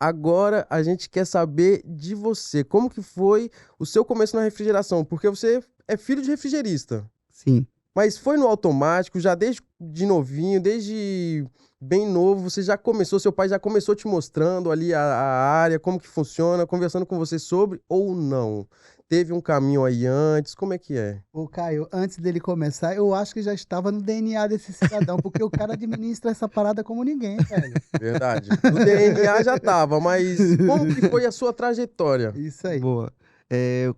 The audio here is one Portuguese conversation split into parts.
agora a gente quer saber de você. Como que foi o seu começo na refrigeração? Porque você é filho de refrigerista. Sim. Mas foi no automático, já desde de novinho, desde bem novo, você já começou, seu pai já começou te mostrando ali a área, como que funciona, conversando com você sobre ou não? Teve um caminho aí antes, como é que é? Ô, Caio, antes dele começar, eu acho que já estava no DNA desse cidadão, porque o cara administra essa parada como ninguém, velho. Verdade. No DNA já tava, mas como que foi a sua trajetória? Isso aí. Boa.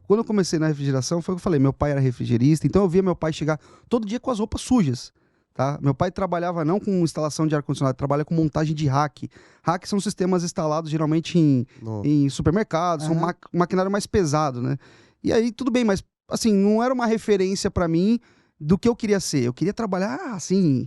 Quando eu comecei na refrigeração, foi o que eu falei, meu pai era refrigerista, então eu via meu pai chegar todo dia com as roupas sujas, tá? Meu pai trabalhava não com instalação de ar-condicionado, trabalha com montagem de rack. Rack são sistemas instalados geralmente Nossa. em supermercados, são maquinário mais pesado, né? E aí, tudo bem, mas assim, não era uma referência pra mim do que eu queria ser. Eu queria trabalhar, assim,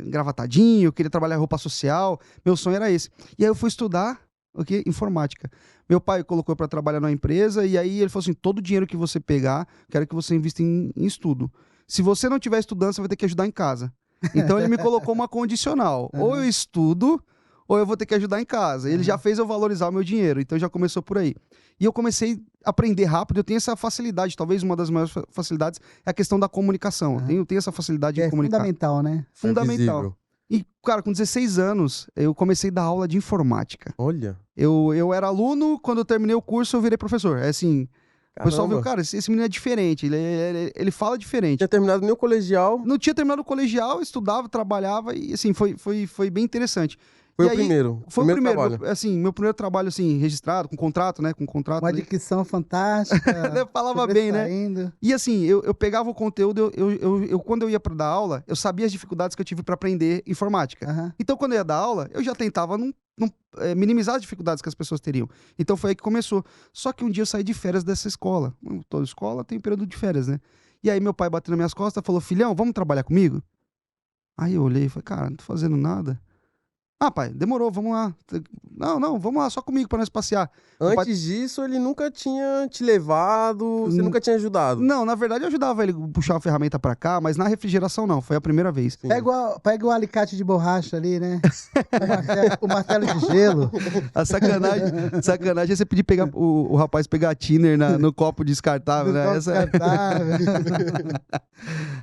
engravatadinho, eu queria trabalhar roupa social, meu sonho era esse. E aí eu fui estudar, o quê? Informática. Meu pai colocou para trabalhar numa empresa e aí ele falou assim, todo o dinheiro que você pegar, quero que você invista em estudo. Se você não estiver estudando, você vai ter que ajudar em casa. Então ele me colocou uma condicional. Ou eu estudo, ou eu vou ter que ajudar em casa. Ele já fez eu valorizar o meu dinheiro, então já começou por aí. E eu comecei a aprender rápido, eu tenho essa facilidade, talvez uma das maiores facilidades é a questão da comunicação. Eu tenho essa facilidade de comunicar. Fundamental, né? Fundamental. Visível. E, cara, com 16 anos, eu comecei a dar aula de informática. Olha, Eu era aluno, quando eu terminei o curso, eu virei professor. É assim, o pessoal viu, caramba. cara, esse menino é diferente, ele fala diferente. Tinha terminado nem o colegial, Não tinha terminado o colegial, estudava, trabalhava, e assim, foi bem interessante. foi E o aí, primeiro. Foi o primeiro, trabalho. assim, meu primeiro trabalho, assim, registrado, com contrato, né, com contrato. Uma ali. dicção fantástica. Eu falava bem, né? sobressaindo. E assim, eu pegava o conteúdo, quando eu ia para dar aula, eu sabia as dificuldades que eu tive para aprender informática. Aham. Então, quando eu ia dar aula, eu já tentava minimizar as dificuldades que as pessoas teriam. Então, foi aí que começou. Só que um dia eu saí de férias dessa escola. Toda escola tem período de férias, né? E aí, meu pai bateu nas minhas costas e falou, filhão, vamos trabalhar comigo? Aí eu olhei e falei, cara, não tô fazendo nada. Ah, pai, demorou, vamos lá. Não, vamos lá, só comigo para nós passear. Meu pai- Antes disso, ele nunca tinha te levado, você nunca tinha ajudado. Não, na verdade eu ajudava ele a puxar a ferramenta pra cá, mas na refrigeração não, foi a primeira vez. Sim. Pega o alicate de borracha ali, né? O martelo de gelo. A sacanagem é você pedir pegar, o rapaz pegar thinner no copo descartável, né?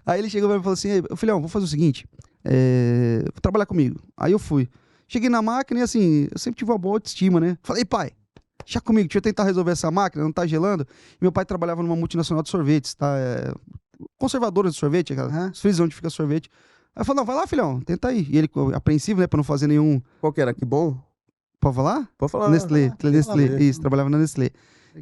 Aí ele chegou pra mim e falou assim, "Ei, filhão, vamos fazer o seguinte, vou trabalhar comigo. Aí eu fui. Cheguei na máquina e assim, eu sempre tive uma boa autoestima, né? Falei, pai, deixa comigo, deixa eu tentar resolver essa máquina, não tá gelando. E meu pai trabalhava numa multinacional de sorvetes, tá? Conservadora de sorvete, os freezer onde fica sorvete. Aí eu falei, não, vai lá, filhão, tenta aí. E ele, apreensivo, né, pra não fazer nenhum... Qual que era? Que bom? Pode falar? Pode falar. Nestlé, Nestlé, Nestlé. isso, trabalhava na Nestlé.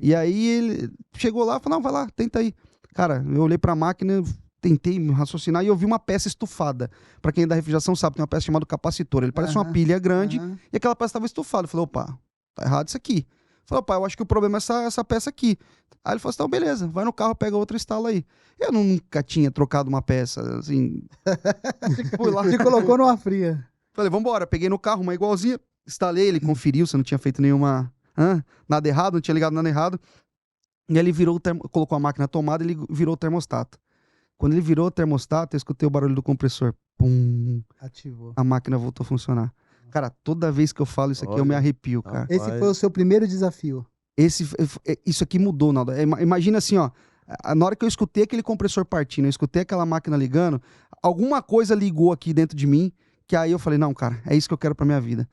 E aí ele chegou lá e falou, não, vai lá, tenta aí. Cara, eu olhei pra máquina, tentei me raciocinar e eu vi uma peça estufada. Pra quem é da refrigeração sabe, tem uma peça chamada capacitor. Ele parece uma pilha grande e aquela peça estava estufada. Eu falei, opa, tá errado isso aqui. Falei, pai, eu acho que o problema é essa peça aqui. Aí ele falou assim, então beleza, vai no carro, pega outra e instala aí. Eu nunca tinha trocado uma peça, assim... Fui lá. Te colocou numa fria. Falei, vambora, peguei no carro uma igualzinha, instalei, ele conferiu se eu não tinha feito nenhuma... nada errado, não tinha ligado nada errado. E aí ele colocou a máquina na tomada, ele virou o termostato. Quando ele virou o termostato, eu escutei o barulho do compressor. Pum! Ativou. A máquina voltou a funcionar. Cara, toda vez que eu falo isso aqui, eu me Olha. arrepio, cara. Esse foi o seu primeiro desafio. Isso aqui mudou, Naldo. Imagina assim, ó. Na hora que eu escutei aquele compressor partindo, eu escutei aquela máquina ligando, alguma coisa ligou aqui dentro de mim, que aí eu falei, não, cara, é isso que eu quero pra minha vida.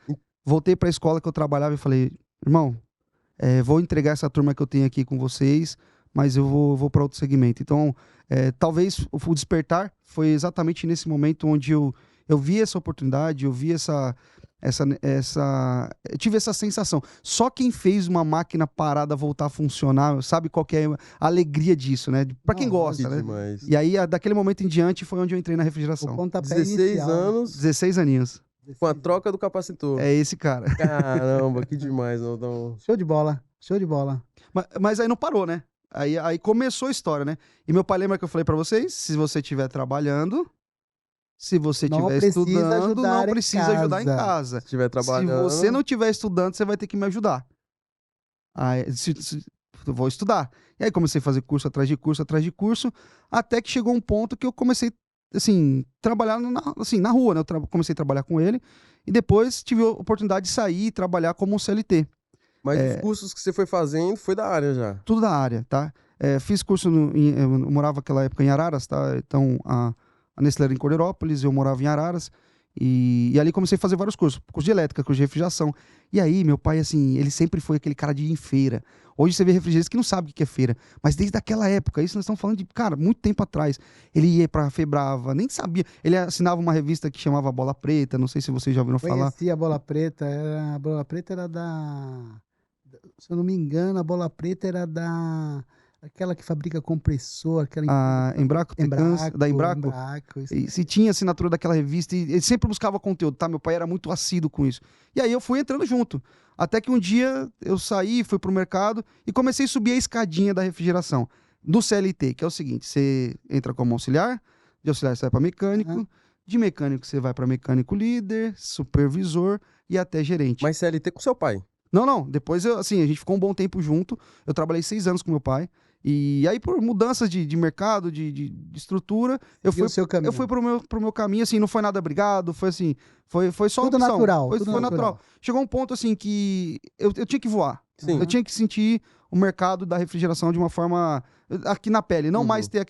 Voltei pra escola que eu trabalhava e falei, irmão, vou entregar essa turma que eu tenho aqui com vocês, mas eu vou para outro segmento. Então, talvez o despertar foi exatamente nesse momento onde eu vi essa oportunidade, eu vi eu tive essa sensação. Só quem fez uma máquina parada voltar a funcionar, sabe qual que é a alegria disso, né? Pra quem gosta, né? Demais. E aí, daquele momento em diante, foi onde eu entrei na refrigeração. O pontapé 16 inicial. anos 16 aninhos. com a troca do capacitor. É esse cara. Caramba, que demais, Naldão. Show de bola. Show de bola. Mas aí não parou, né? Aí começou a história, né? E meu pai, lembra que eu falei pra vocês? Se você estiver trabalhando, se você Não estiver precisa estudando, ajudar não em precisa ajudar em casa. casa. Se estiver trabalhando. Se você não estiver estudando, você vai ter que me ajudar. Aí, eu vou estudar. E aí comecei a fazer curso atrás de curso, até que chegou um ponto que eu comecei assim, trabalhar na rua, né? Eu comecei a trabalhar com ele e depois tive a oportunidade de sair e trabalhar como um CLT. Mas os cursos que você foi fazendo foi da área já. Tudo da área, tá? Fiz curso, eu morava naquela época em Araras, tá? Então, a Nestlé era em Corderópolis, eu morava em Araras. E ali comecei a fazer vários cursos. Curso de elétrica, curso de refrigeração. E aí, meu pai, assim, ele sempre foi aquele cara de ir em feira. Hoje você vê refrigerantes que não sabe o que é feira. Mas desde aquela época, isso nós estamos falando de, cara, muito tempo atrás. Ele ia pra Febrava, nem sabia. Ele assinava uma revista que chamava Bola Preta, não sei se vocês já ouviram falar. Conhecia a Bola Preta. A Bola Preta era da... Se eu não me engano, a Bola Preta era da... Aquela que fabrica compressor, aquela... A Embraco, da Embraco. Isso E se tinha assinatura daquela revista, e ele sempre buscava conteúdo, tá? Meu pai era muito assíduo com isso. E aí eu fui entrando junto. Até que um dia eu saí, fui pro mercado e comecei a subir a escadinha da refrigeração. Do CLT, que é o seguinte: você entra como auxiliar, de auxiliar você vai para mecânico, de mecânico você vai para mecânico líder, supervisor e até gerente. Mas CLT com seu pai. Não. Depois, a gente ficou um bom tempo junto. Eu trabalhei 6 anos com meu pai. E aí, por mudanças de mercado, de estrutura, eu fui pro meu caminho, assim, não foi nada obrigado, foi assim, foi só tudo opção. natural. Foi natural. Chegou um ponto, assim, que eu tinha que voar. Sim. Eu tinha que sentir o mercado da refrigeração de uma forma, aqui na pele, não mais ter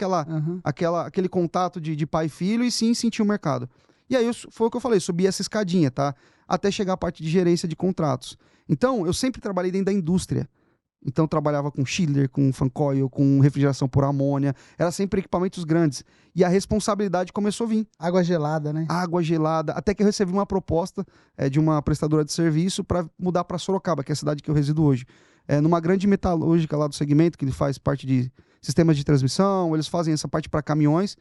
aquele contato de pai e filho, e sim sentir o mercado. E aí, foi o que eu falei, subi essa escadinha, tá? Até chegar a parte de gerência de contratos. Então, eu sempre trabalhei dentro da indústria. Então, trabalhava com chiller, com fan coil, com refrigeração por amônia. Era sempre equipamentos grandes. E a responsabilidade começou a vir. Água gelada, né? Água gelada. Até que eu recebi uma proposta de uma prestadora de serviço para mudar para Sorocaba, que é a cidade que eu resido hoje. Numa grande metalúrgica lá do segmento, que ele faz parte de sistemas de transmissão, eles fazem essa parte para caminhões.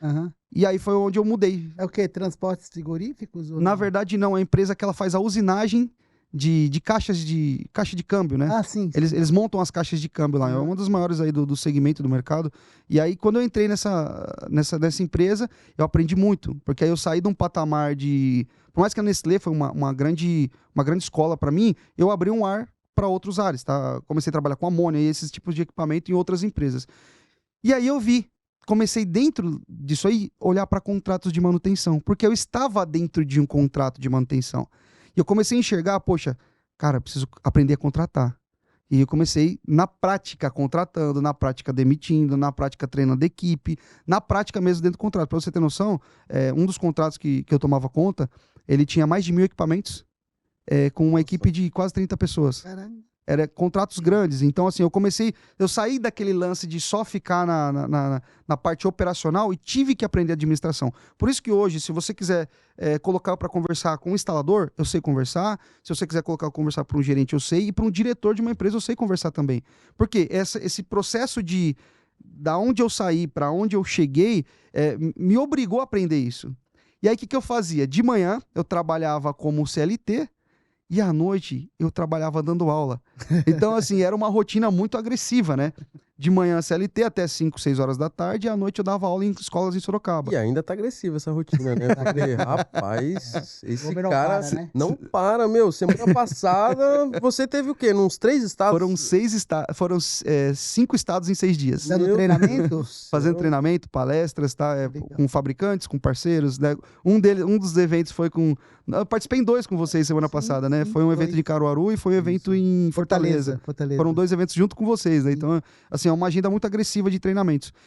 E aí foi onde eu mudei. É o quê? Transportes frigoríficos? Na verdade, não. É a empresa que ela faz a usinagem de caixa de câmbio, né? Ah, sim. Eles montam as caixas de câmbio lá. É uma das maiores aí do segmento do mercado. E aí, quando eu entrei nessa empresa, eu aprendi muito. Porque aí eu saí de um patamar de... Por mais que a Nestlé foi uma grande escola para mim, eu abri um ar para outros ares, tá? Comecei a trabalhar com amônia e esses tipos de equipamento em outras empresas. E aí eu comecei dentro disso aí, olhar para contratos de manutenção. Porque eu estava dentro de um contrato de manutenção. E eu comecei a enxergar, poxa, cara, preciso aprender a contratar. E eu comecei na prática contratando, na prática demitindo, na prática treinando a equipe, na prática mesmo dentro do contrato. Para você ter noção, um dos contratos que eu tomava conta, ele tinha mais de 1.000 equipamentos, com uma equipe de quase 30 pessoas. Caramba. Era contratos grandes. Então, assim, eu saí daquele lance de só ficar na parte operacional e tive que aprender administração. Por isso que hoje, se você quiser colocar para conversar com um instalador, eu sei conversar. Se você quiser colocar para conversar para um gerente, eu sei. E para um diretor de uma empresa, eu sei conversar também. Porque esse processo da onde eu saí para onde eu cheguei, me obrigou a aprender isso. E aí, o que eu fazia? De manhã, eu trabalhava como CLT, e à noite eu trabalhava dando aula. Então, assim, era uma rotina muito agressiva, né? De manhã CLT até 5, 6 horas da tarde, e à noite eu dava aula em escolas em Sorocaba. E ainda tá agressiva essa rotina, né? Porque, rapaz, esse Homem não cara para, né? não para, meu. Semana passada, você teve o quê? Nos 3 estados? Foram 5 estados em 6 dias. Dando Meu treinamento? Deus. Fazendo treinamento, palestras, tá? Com fabricantes, com parceiros, né? Um dos eventos foi com... Eu participei em 2 com vocês semana passada, né? Foi um evento 2. de Caruaru e foi um evento em Fortaleza. Foram 2 eventos junto com vocês, né? Então, assim, é uma agenda muito agressiva de treinamentos.